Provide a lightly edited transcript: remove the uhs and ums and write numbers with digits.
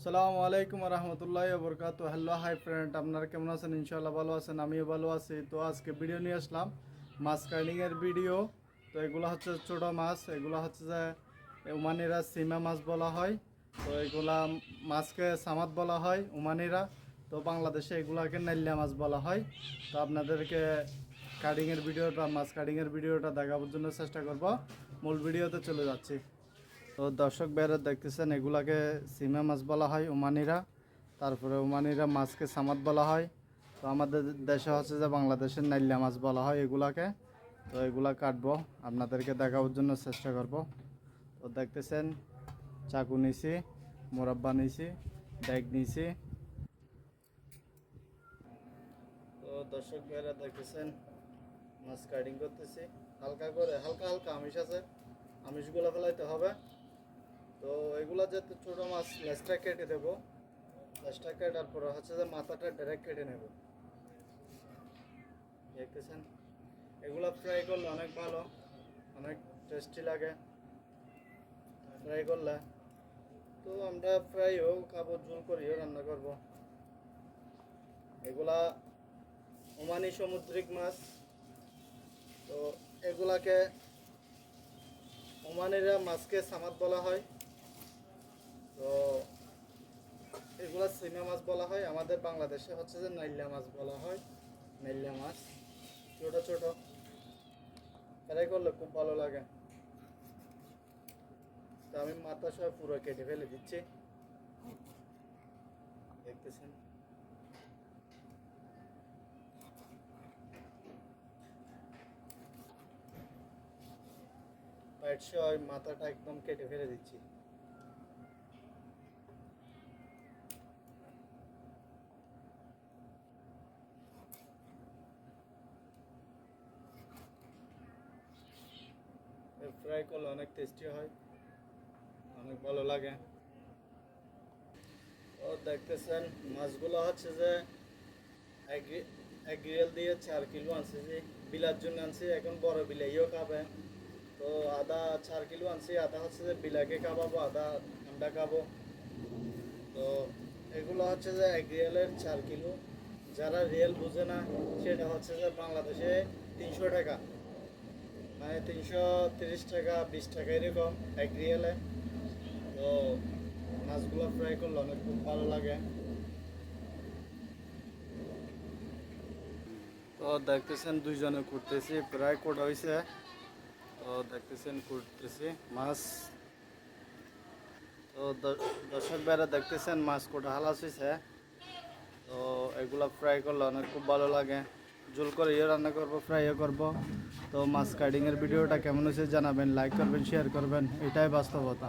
আসসালামু আলাইকুম রহমতুল্লাহি ওয়া বারাকাতুহু। হ্যালো হাই ফ্রেন্ড, আপনারা কেমন আছেন? ইনশাআল্লাহ ভালো আছেন, আমিও ভালো আছি। তো আজকে ভিডিও নিয়ে আসলাম মাছ কাইনিংয়ের ভিডিও। তো এগুলো হচ্ছে ছোটো মাছ, এগুলো হচ্ছে যে ওমানিরা সিমা মাছ বলা হয়। তো এগুলা মাছকে সামাদ বলা হয় ওমানিরা, তো বাংলাদেশে এগুলাকে নাইল্লা মাছ বলা হয়। তো আপনাদেরকে কাটিংয়ের ভিডিওটা, মাছ কাটিংয়ের ভিডিওটা দেখানোর জন্য চেষ্টা করব। মূল ভিডিওতে চলে যাচ্ছি। তো দর্শক ভাইরা দেখতেছেন, এগুলাকে সিমা মাছ বলা হয় ওমানিরা। তারপরে ওমানিরা মাছকে সামাদ বলা হয়। তো আমাদের দেশে হচ্ছে যে বাংলাদেশের নাইল্লা মাছ বলা হয় এগুলাকে। তো এগুলা কাটবো, আপনাদেরকে দেখানোর জন্য চেষ্টা করব। তো দেখতেছেন, চাকু নিছি, মোরাব্বা নিছি, ডেক নিছি। তো দর্শক ভাইরা দেখতেছেন, মাছ কাটিং করতেছি হালকা করে, হালকা হালকা আমিষ আছে, আমিষগুলো ফেলাইতে হবে। তো এগুলা যেহেতু ছোটো মাছ, লেজটা কেটে দেবো। লেজটা কাটার পর হচ্ছে যে মাথাটা ডাইরেক্ট কেটে নেব। দেখতেছেন, এগুলা ফ্রাই করলে অনেক ভালো, অনেক টেস্টি লাগে ফ্রাই করলে। তো আমরা ফ্রাইও খাবো, ঝোল করিও রান্না করব। এগুলা ওমানি সামুদ্রিক মাছ। তো এগুলাকে ওমানিরা মাছকে সামাদ বলা হয়। তো এগুলা সিমা মাছ বলা হয়, আমাদের বাংলাদেশে হচ্ছে যে নাইল্লা মাছ বলা হয়। নাইল্লা মাছ ছোট ছোট, ফ্রাই করলে খুব ভালো লাগে। তো আমি মাথা সহ পুরো কেটে ফেলে দিচ্ছি, দেখতেছেন। পেট সহ মাথাটা একদম কেটে ফেলে দিচ্ছি। ফ্রাই করলে অনেক টেস্টি হয়, অনেক ভালো লাগে। তো দেখতেছেন, মাছগুলো হচ্ছে যে এক এক রিয়েল দিয়ে 4 কিলো আনছি, যে বিলার জন্য আনছি, এখন বড় বিলাইও খাবে। তো আদা 4 কিলো আনছি, আদা হচ্ছে যে বিলাকে খাওয়াবো, আদা আমরা খাবো। তো এগুলো হচ্ছে যে এক রিয়েলের 4 কিলো। যারা রিয়েল বুঝে না, সেটা হচ্ছে যে বাংলাদেশে 300 টাকা, মানে 330 টাকা, 20 টাকা এরকম এক রিয়েলে। তো মাছগুলো ফ্রাই করলে অনেক খুব ভালো লাগে। তো দেখতেছেন, দুইজনে করতেছি, প্রায় কোটা হয়েছে। তো দেখতেছেন করতেছি মাছ। তো দর্শক ভাইরা দেখতেছেন, মাছ কোটা হালাস হয়েছে। তো এগুলা ফ্রাই করলে অনেক খুব ভালো লাগে, ঝোল করে রান্না করবো, ফ্রাইও করব। তো মাছ কাটিংয়ের ভিডিওটা কেমন হয়েছে জানাবেন, লাইক করবেন, শেয়ার করবেন, এটাই বাস্তবতা।